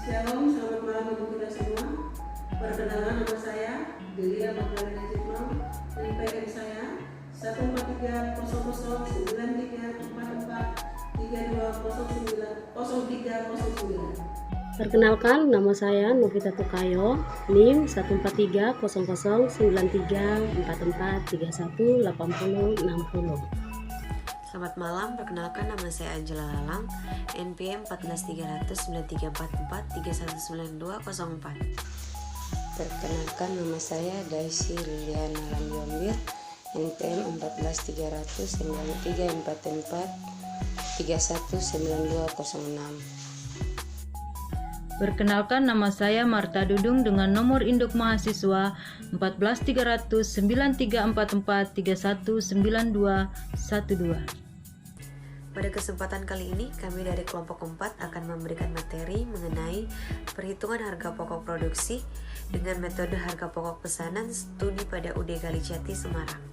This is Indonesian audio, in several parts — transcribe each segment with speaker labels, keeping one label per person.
Speaker 1: Shalom, selamat malam untuk kita semua. Perkenalkan, nama saya Delia Magdalena Jepang, NPM saya 143-001-9344-3209-0309.
Speaker 2: Perkenalkan, nama saya Novita Tukayo, NIM 143-000-9444-31-80-60.
Speaker 3: Selamat malam, perkenalkan nama saya Angela Lalang, NPM 14300-9344-3192-04.
Speaker 4: Perkenalkan, nama saya Daisy Liliana Landiombir, NPM 14300-9344-319206.
Speaker 5: Perkenalkan, nama saya Marta Dudung dengan nomor induk mahasiswa 14300-9344-319212.
Speaker 3: Pada kesempatan kali ini, kami dari kelompok 4 akan memberikan materi mengenai perhitungan harga pokok produksi dengan metode harga pokok pesanan studi pada UD Kalijati, Semarang.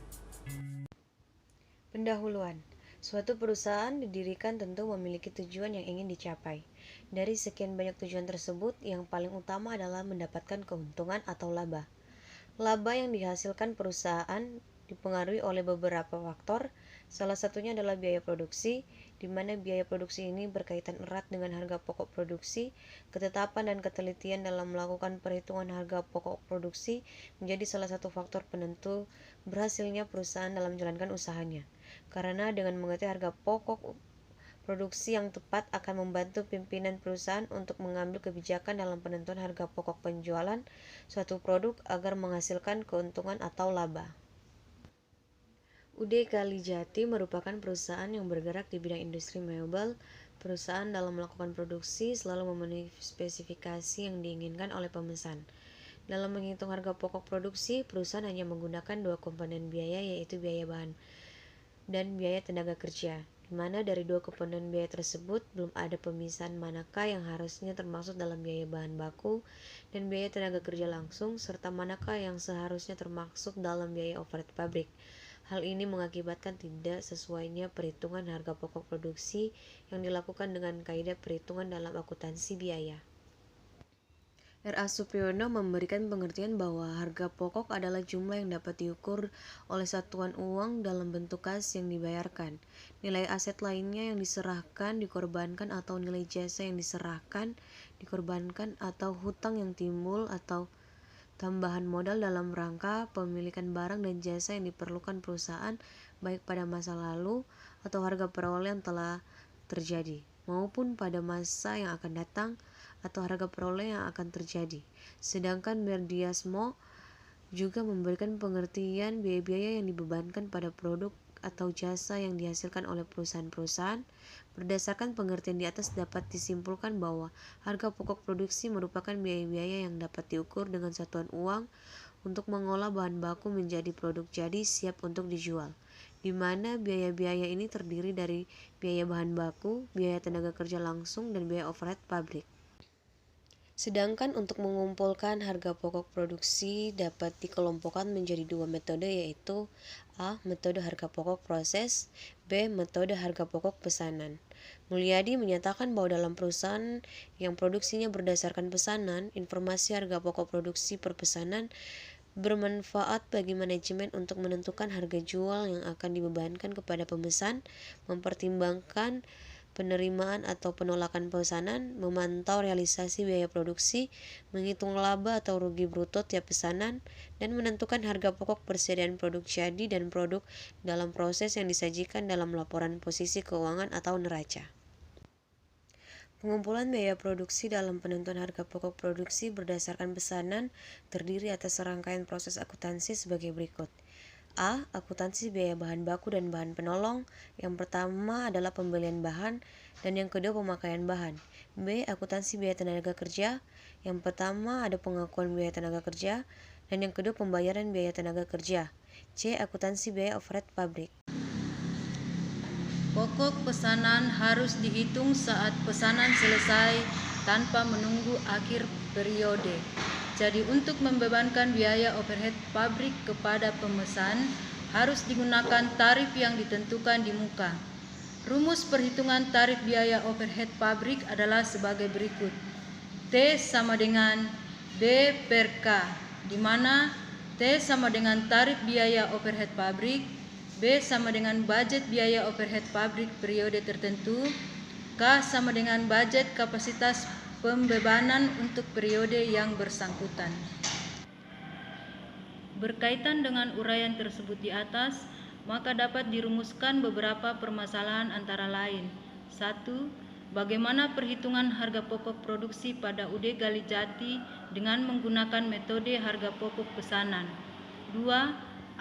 Speaker 3: Pendahuluan. Suatu perusahaan didirikan tentu memiliki tujuan yang ingin dicapai. Dari sekian banyak tujuan tersebut, yang paling utama adalah mendapatkan keuntungan atau laba. Laba yang dihasilkan perusahaan dipengaruhi oleh beberapa faktor. Salah satunya adalah biaya produksi, di mana biaya produksi ini berkaitan erat dengan harga pokok produksi. Ketetapan dan ketelitian dalam melakukan perhitungan harga pokok produksi menjadi salah satu faktor penentu berhasilnya perusahaan dalam menjalankan usahanya. Karena dengan mengerti harga pokok produksi yang tepat akan membantu pimpinan perusahaan untuk mengambil kebijakan dalam penentuan harga pokok penjualan suatu produk agar menghasilkan keuntungan atau laba. UD Kalijati merupakan perusahaan yang bergerak di bidang industri mebel. Perusahaan dalam melakukan produksi selalu memenuhi spesifikasi yang diinginkan oleh pemesan. Dalam menghitung harga pokok produksi, perusahaan hanya menggunakan dua komponen biaya, yaitu biaya bahan dan biaya tenaga kerja, di mana dari dua komponen biaya tersebut belum ada pemisahan manakah yang harusnya termasuk dalam biaya bahan baku dan biaya tenaga kerja langsung, serta manakah yang seharusnya termasuk dalam biaya overhead pabrik. Hal ini mengakibatkan tidak sesuainya perhitungan harga pokok produksi yang dilakukan dengan kaidah perhitungan dalam akuntansi biaya. R.A. Supriyono memberikan pengertian bahwa harga pokok adalah jumlah yang dapat diukur oleh satuan uang dalam bentuk kas yang dibayarkan. Nilai aset lainnya yang diserahkan, dikorbankan, atau nilai jasa yang diserahkan, dikorbankan, atau hutang yang timbul, atau tambahan modal dalam rangka pemilikan barang dan jasa yang diperlukan perusahaan baik pada masa lalu atau harga perolehan telah terjadi maupun pada masa yang akan datang atau harga perolehan yang akan terjadi. Sedangkan Merdiasmo juga memberikan pengertian biaya-biaya yang dibebankan pada produk atau jasa yang dihasilkan oleh perusahaan-perusahaan. Berdasarkan pengertian di atas dapat disimpulkan bahwa harga pokok produksi merupakan biaya-biaya yang dapat diukur dengan satuan uang untuk mengolah bahan baku menjadi produk jadi siap untuk dijual, di mana biaya-biaya ini terdiri dari biaya bahan baku, biaya tenaga kerja langsung, dan biaya overhead pabrik. Sedangkan untuk mengumpulkan harga pokok produksi dapat dikelompokkan menjadi dua metode, yaitu A. Metode harga pokok proses, B. Metode harga pokok pesanan. Mulyadi menyatakan bahwa dalam perusahaan yang produksinya berdasarkan pesanan, informasi harga pokok produksi per pesanan bermanfaat bagi manajemen untuk menentukan harga jual yang akan dibebankan kepada pemesan, mempertimbangkan penerimaan atau penolakan pesanan, memantau realisasi biaya produksi, menghitung laba atau rugi bruto tiap pesanan, dan menentukan harga pokok persediaan produk jadi dan produk dalam proses yang disajikan dalam laporan posisi keuangan atau neraca. Pengumpulan biaya produksi dalam penentuan harga pokok produksi berdasarkan pesanan terdiri atas serangkaian proses akuntansi sebagai berikut. A. Akuntansi biaya bahan baku dan bahan penolong. Yang pertama adalah pembelian bahan dan yang kedua pemakaian bahan. B. Akuntansi biaya tenaga kerja. Yang pertama ada pengakuan biaya tenaga kerja dan yang kedua pembayaran biaya tenaga kerja. C. Akuntansi biaya overhead pabrik.
Speaker 5: Pokok pesanan harus dihitung saat pesanan selesai tanpa menunggu akhir periode. Jadi untuk membebankan biaya overhead pabrik kepada pemesan harus digunakan tarif yang ditentukan di muka. Rumus perhitungan tarif biaya overhead pabrik adalah sebagai berikut. T sama dengan B per K, di mana T sama dengan tarif biaya overhead pabrik, B sama dengan budget biaya overhead pabrik periode tertentu, K sama dengan budget kapasitas pembebanan untuk periode yang bersangkutan. Berkaitan dengan uraian tersebut di atas, maka dapat dirumuskan beberapa permasalahan antara lain. 1. Bagaimana perhitungan harga pokok produksi pada UD Gali Jati dengan menggunakan metode harga pokok pesanan. 2.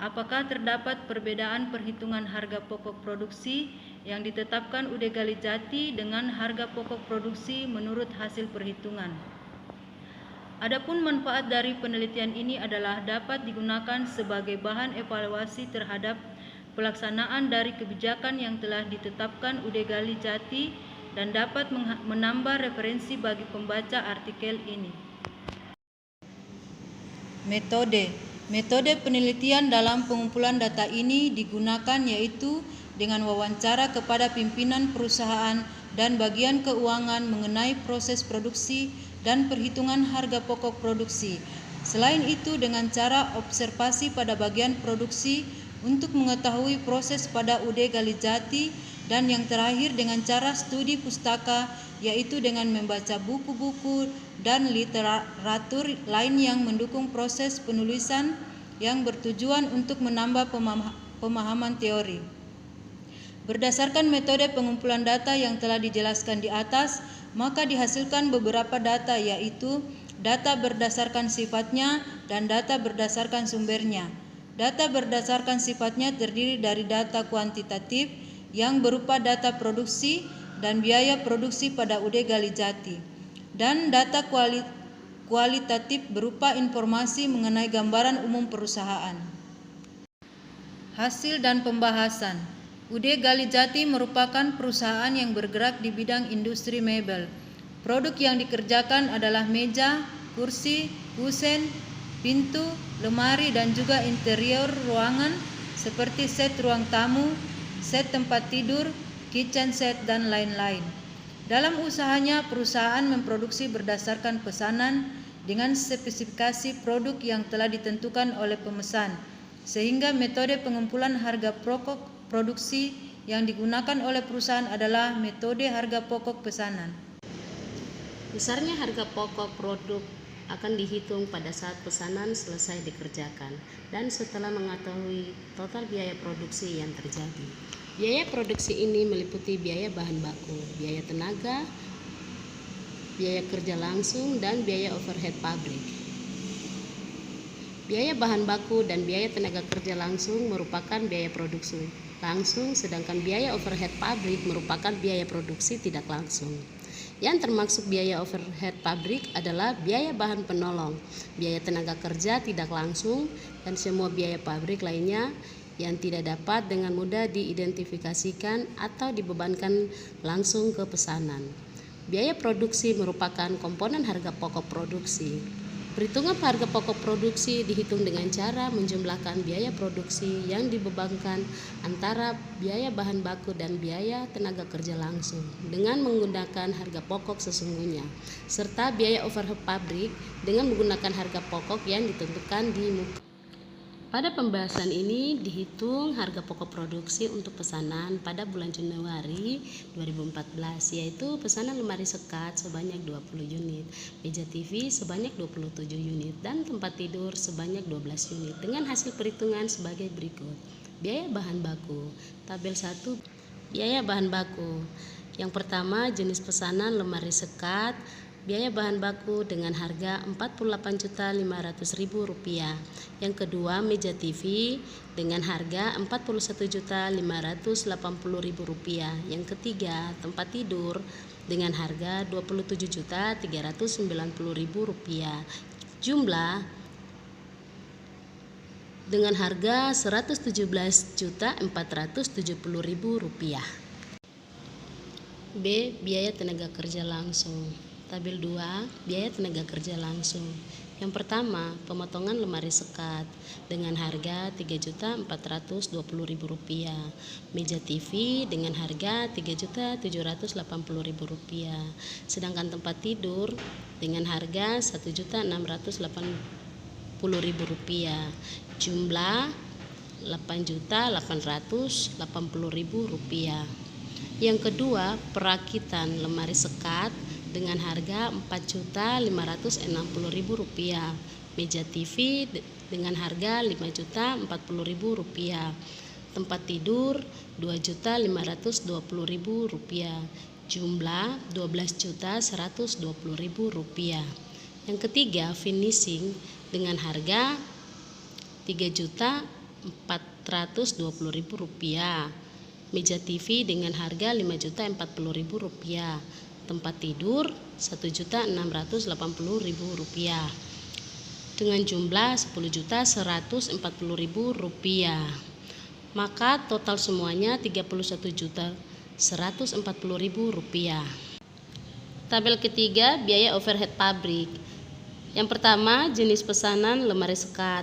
Speaker 5: Apakah terdapat perbedaan perhitungan harga pokok produksi yang ditetapkan UD Gali Jati dengan harga pokok produksi menurut hasil perhitungan. Adapun manfaat dari penelitian ini adalah dapat digunakan sebagai bahan evaluasi terhadap pelaksanaan dari kebijakan yang telah ditetapkan UD Gali Jati dan dapat menambah referensi bagi pembaca artikel ini. Metode penelitian dalam pengumpulan data ini digunakan yaitu dengan wawancara kepada pimpinan perusahaan dan bagian keuangan mengenai proses produksi dan perhitungan harga pokok produksi. Selain itu dengan cara observasi pada bagian produksi untuk mengetahui proses pada UD Gali Jati, dan yang terakhir dengan cara studi pustaka yaitu dengan membaca buku-buku dan literatur lain yang mendukung proses penulisan yang bertujuan untuk menambah pemahaman teori. Berdasarkan metode pengumpulan data yang telah dijelaskan di atas, maka dihasilkan beberapa data yaitu data berdasarkan sifatnya dan data berdasarkan sumbernya. Data berdasarkan sifatnya terdiri dari data kuantitatif yang berupa data produksi dan biaya produksi pada UD Gali Jati, dan data kualitatif berupa informasi mengenai gambaran umum perusahaan. Hasil dan pembahasan. UD Gali Jati merupakan perusahaan yang bergerak di bidang industri mebel. Produk yang dikerjakan adalah meja, kursi, kusen, pintu, lemari dan juga interior ruangan seperti set ruang tamu, set tempat tidur, kitchen set, dan lain-lain. Dalam usahanya, perusahaan memproduksi berdasarkan pesanan dengan spesifikasi produk yang telah ditentukan oleh pemesan, sehingga metode pengumpulan harga pokok produksi yang digunakan oleh perusahaan adalah metode harga pokok pesanan.
Speaker 2: Besarnya harga pokok produk akan dihitung pada saat pesanan selesai dikerjakan dan setelah mengetahui total biaya produksi yang terjadi. Biaya produksi ini meliputi biaya bahan baku, biaya tenaga, biaya kerja langsung, dan biaya overhead pabrik. Biaya bahan baku dan biaya tenaga kerja langsung merupakan biaya produksi langsung, sedangkan biaya overhead pabrik merupakan biaya produksi tidak langsung. Yang termasuk biaya overhead pabrik adalah biaya bahan penolong, biaya tenaga kerja tidak langsung, dan semua biaya pabrik lainnya yang tidak dapat dengan mudah diidentifikasikan atau dibebankan langsung ke pesanan. Biaya produksi merupakan komponen harga pokok produksi. Perhitungan harga pokok produksi dihitung dengan cara menjumlahkan biaya produksi yang dibebankan antara biaya bahan baku dan biaya tenaga kerja langsung dengan menggunakan harga pokok sesungguhnya, serta biaya overhead pabrik dengan menggunakan harga pokok yang ditentukan di muka. Pada pembahasan ini dihitung harga pokok produksi untuk pesanan pada bulan Januari 2014, yaitu pesanan lemari sekat sebanyak 20 unit, meja TV sebanyak 27 unit, dan tempat tidur sebanyak 12 unit dengan hasil perhitungan sebagai berikut. Biaya bahan baku. Tabel 1. Biaya bahan baku. Yang pertama, jenis pesanan lemari sekat. Biaya bahan baku dengan harga Rp41.500.000. Yang kedua, meja TV dengan harga Rp41.580.000. Yang ketiga, tempat tidur dengan harga Rp27.390.000. Jumlah dengan harga Rp117.470.000. B. Biaya tenaga kerja langsung. Tabel 2, biaya tenaga kerja langsung. Yang pertama, pemotongan lemari sekat dengan harga Rp3.420.000, meja TV dengan harga Rp3.780.000, sedangkan tempat tidur dengan harga Rp1.680.000, jumlah Rp8.880.000. Yang kedua, perakitan lemari sekat dengan harga Rp4.560.000, meja TV dengan harga Rp5.040.000, tempat tidur Rp2.520.000, jumlah Rp12.120.000. Yang ketiga, finishing dengan harga Rp3.420.000, meja TV dengan harga Rp5.040.000, tempat tidur Rp1.680.000 dengan jumlah Rp10.140.000. Maka total semuanya Rp31.140.000. Tabel ketiga, biaya overhead pabrik. Yang pertama, jenis pesanan lemari sekat.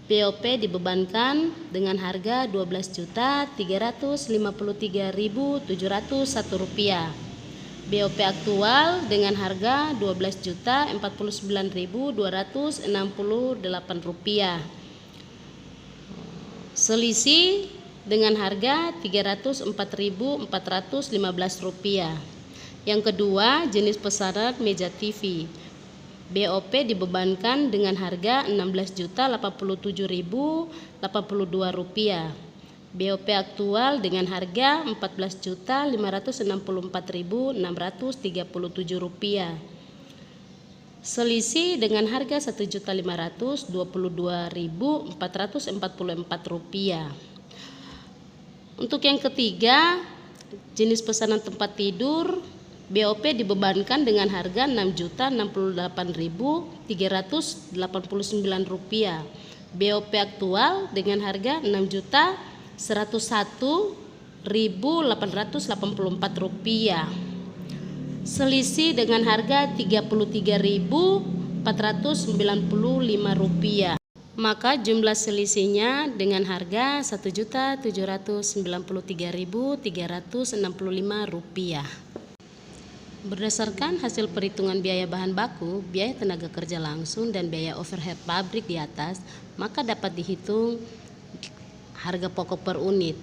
Speaker 2: BOP dibebankan dengan harga Rp12.353.701. BOP aktual dengan harga Rp12.049.268. Selisih dengan harga Rp304.415. Yang kedua, jenis pesanan meja TV. BOP dibebankan dengan harga Rp16.087.082. BOP aktual dengan harga Rp14.564.637. Selisih dengan harga Rp1.522.444. Untuk yang ketiga, jenis pesanan tempat tidur. BOP dibebankan dengan harga Rp6.068.389. BOP aktual dengan harga Rp6.101.884. Selisih dengan harga Rp33.495. Maka jumlah selisihnya dengan harga Rp1.793.365. Berdasarkan hasil perhitungan biaya bahan baku, biaya tenaga kerja langsung, dan biaya overhead pabrik di atas, maka dapat dihitung harga pokok per unit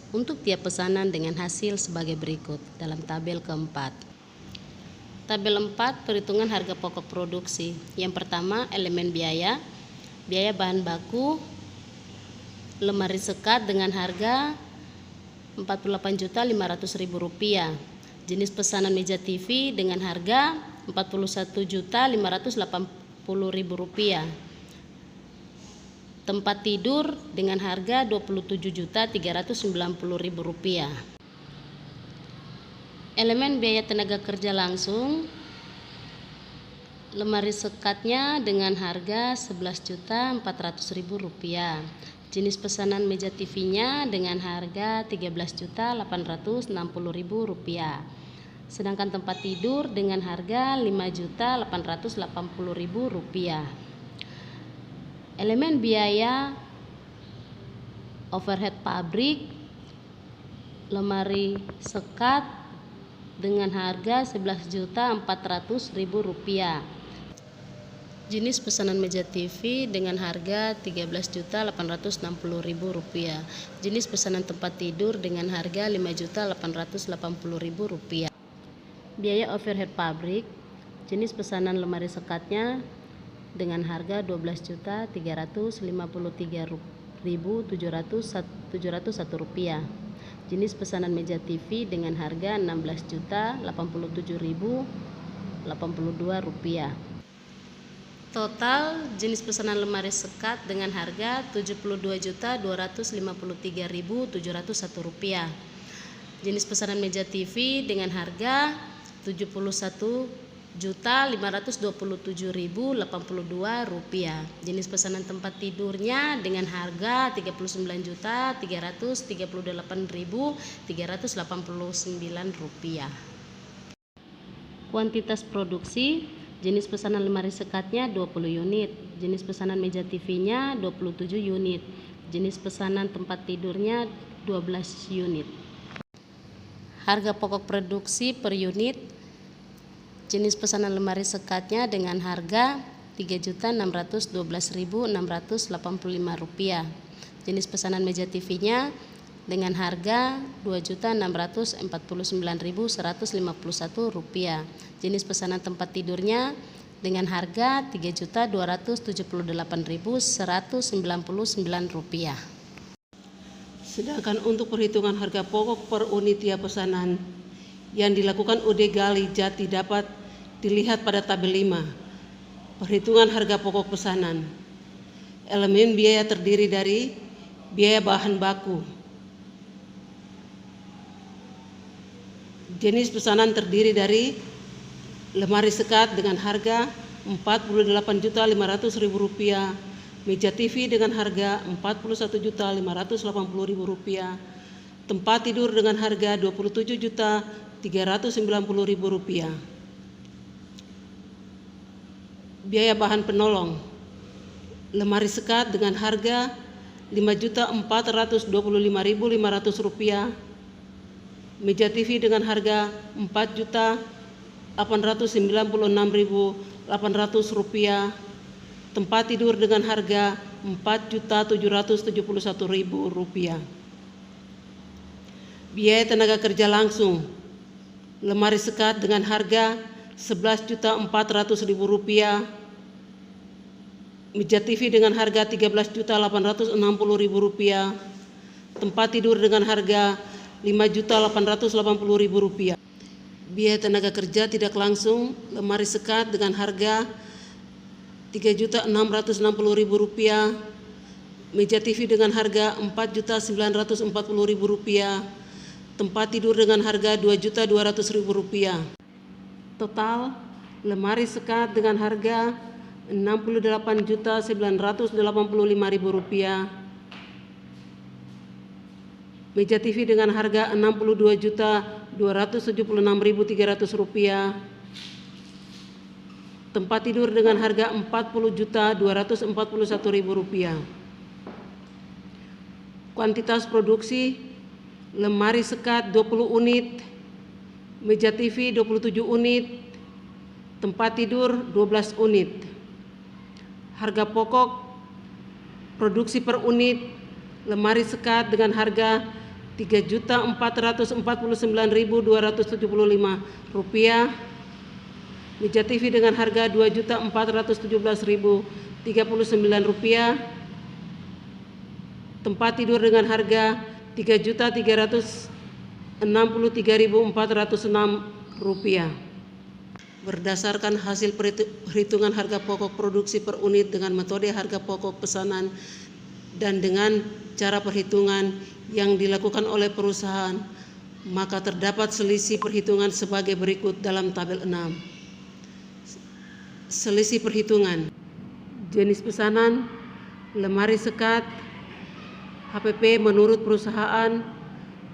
Speaker 2: untuk tiap pesanan dengan hasil sebagai berikut dalam tabel keempat. Tabel 4, perhitungan harga pokok produksi. Yang pertama, elemen biaya. Biaya bahan baku lemari sekat dengan harga Rp48.500.000. Jenis pesanan meja TV dengan harga Rp41.580.000. Tempat tidur dengan harga Rp27.390.000. Elemen biaya tenaga kerja langsung. Lemari sekatnya dengan harga Rp11.400.000. Jenis pesanan meja TV-nya dengan harga Rp13.860.000. Sedangkan tempat tidur dengan harga Rp5.880.000. Elemen biaya overhead pabrik lemari sekat dengan harga Rp11.400.000. Jenis pesanan meja TV dengan harga Rp13.860.000. Jenis pesanan tempat tidur dengan harga Rp5.880.000. Biaya overhead pabrik. Jenis pesanan lemari sekatnya dengan harga Rp12.353.701. Jenis pesanan meja TV dengan harga Rp16.087.082. Total jenis pesanan lemari sekat dengan harga Rp72.253.701. Jenis pesanan meja TV dengan harga Rp71.527.082. Jenis pesanan tempat tidurnya dengan harga Rp39.338.389. Kuantitas produksi Jenis pesanan lemari sekatnya 20 unit. Jenis pesanan meja TV-nya 27 unit. Jenis pesanan tempat tidurnya 12 unit. Harga pokok produksi per unit jenis pesanan lemari sekatnya dengan harga Rp3.612.685. Jenis pesanan meja TV-nya dengan harga Rp2.649.151. Jenis pesanan tempat tidurnya dengan harga Rp3.278.199.
Speaker 1: Sedangkan untuk perhitungan harga pokok per unit tiap pesanan yang dilakukan UD Gali Jati dapat dilihat pada tabel 5. Perhitungan harga pokok pesanan. Elemen biaya terdiri dari biaya bahan baku. Jenis pesanan terdiri dari lemari sekat dengan harga Rp48.500.000, meja TV dengan harga Rp41.580.000, tempat tidur dengan harga Rp27.390.000. Biaya bahan penolong. Lemari sekat dengan harga Rp5.425.500, meja TV dengan harga Rp4.896.800, tempat tidur dengan harga Rp4.771.000. Biaya tenaga kerja langsung. Lemari sekat dengan harga Rp11.400.000, meja TV dengan harga Rp13.860.000, tempat tidur dengan harga Rp5.880.000. Biaya tenaga kerja tidak langsung lemari sekat dengan harga Rp3.660.000, meja TV dengan harga Rp4.940.000, tempat tidur dengan harga Rp2.200.000. Total lemari sekat dengan harga Rp68.985.000, meja TV dengan harga Rp62.276.300, tempat tidur dengan harga Rp40.241.000. Kuantitas produksi lemari sekat 20 unit, meja TV 27 unit, tempat tidur 12 unit. Harga pokok produksi per unit lemari sekat dengan harga Rp3.449.275, meja TV dengan harga Rp2.417.039, tempat tidur dengan harga Rp3.363.406. Berdasarkan hasil perhitungan harga pokok produksi per unit dengan metode harga pokok pesanan dan dengan cara perhitungan yang dilakukan oleh perusahaan, maka terdapat selisih perhitungan sebagai berikut dalam tabel 6. Selisih perhitungan. Jenis pesanan lemari sekat HPP menurut perusahaan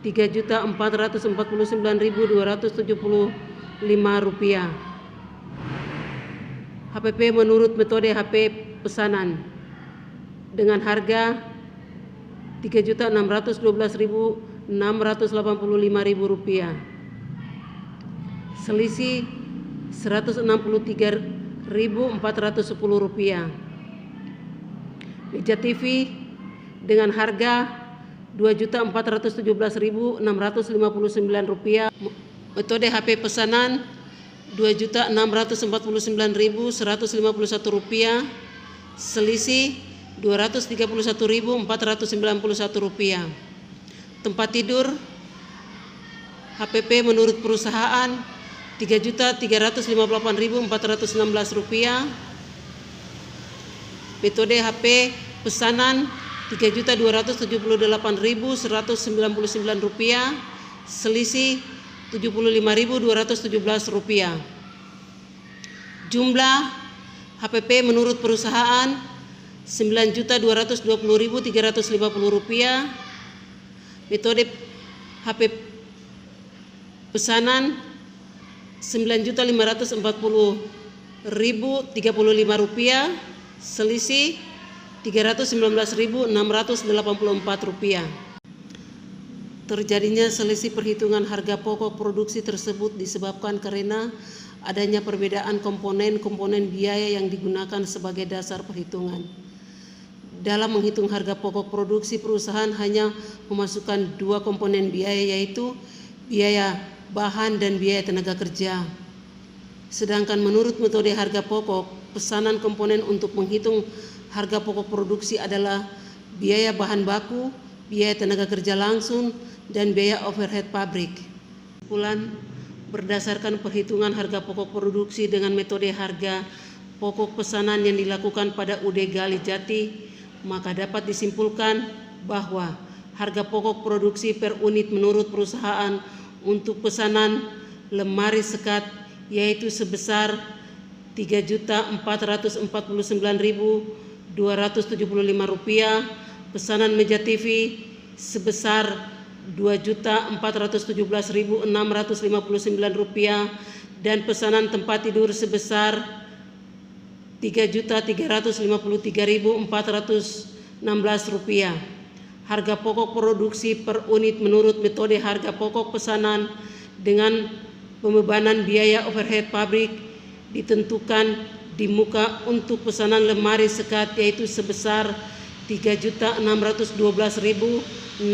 Speaker 1: Rp3.449.275. HPP menurut metode HP pesanan dengan harga Rp3.612.685.000. Selisih Rp163.410. Meja TV dengan harga Rp2.417.659. Metode HP pesanan Rp2.649.151. Selisih Rp231.491. Tempat tidur HPP menurut perusahaan Rp3.358.416. Metode HP pesanan Rp3.278.199. Selisih Rp75.217. Jumlah HPP menurut perusahaan Rp9.220.350. Metode HP pesanan Rp9.540. Rp1.035, selisih Rp319.684. Terjadinya selisih perhitungan harga pokok produksi tersebut disebabkan karena adanya perbedaan komponen-komponen biaya yang digunakan sebagai dasar perhitungan. Dalam menghitung harga pokok produksi, perusahaan hanya memasukkan dua komponen biaya, yaitu biaya bahan dan biaya tenaga kerja. Sedangkan menurut metode harga pokok, pesanan komponen untuk menghitung harga pokok produksi adalah biaya bahan baku, biaya tenaga kerja langsung, dan biaya overhead pabrik. Kesimpulan, berdasarkan perhitungan harga pokok produksi dengan metode harga pokok pesanan yang dilakukan pada UD Gali Jati, maka dapat disimpulkan bahwa harga pokok produksi per unit menurut perusahaan untuk pesanan lemari sekat yaitu sebesar Rp3.449.275, pesanan meja TV sebesar Rp2.417.659, dan pesanan tempat tidur sebesar Rp3.353.416. Harga pokok produksi per unit menurut metode harga pokok pesanan dengan pembebanan biaya overhead pabrik ditentukan di muka untuk pesanan lemari sekat yaitu sebesar Rp3.612.685,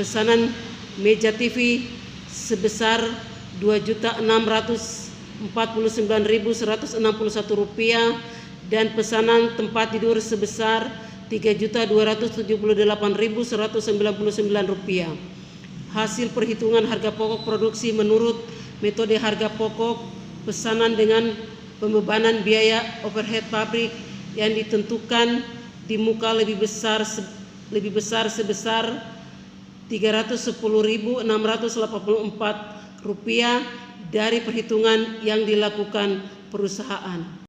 Speaker 1: pesanan meja TV sebesar Rp2.649.161, dan pesanan tempat tidur sebesar Rp3.278.199. Hasil perhitungan harga pokok produksi menurut metode harga pokok pesanan dengan pembebanan biaya overhead pabrik yang ditentukan di muka lebih besar sebesar Rp310.684 dari perhitungan yang dilakukan perusahaan.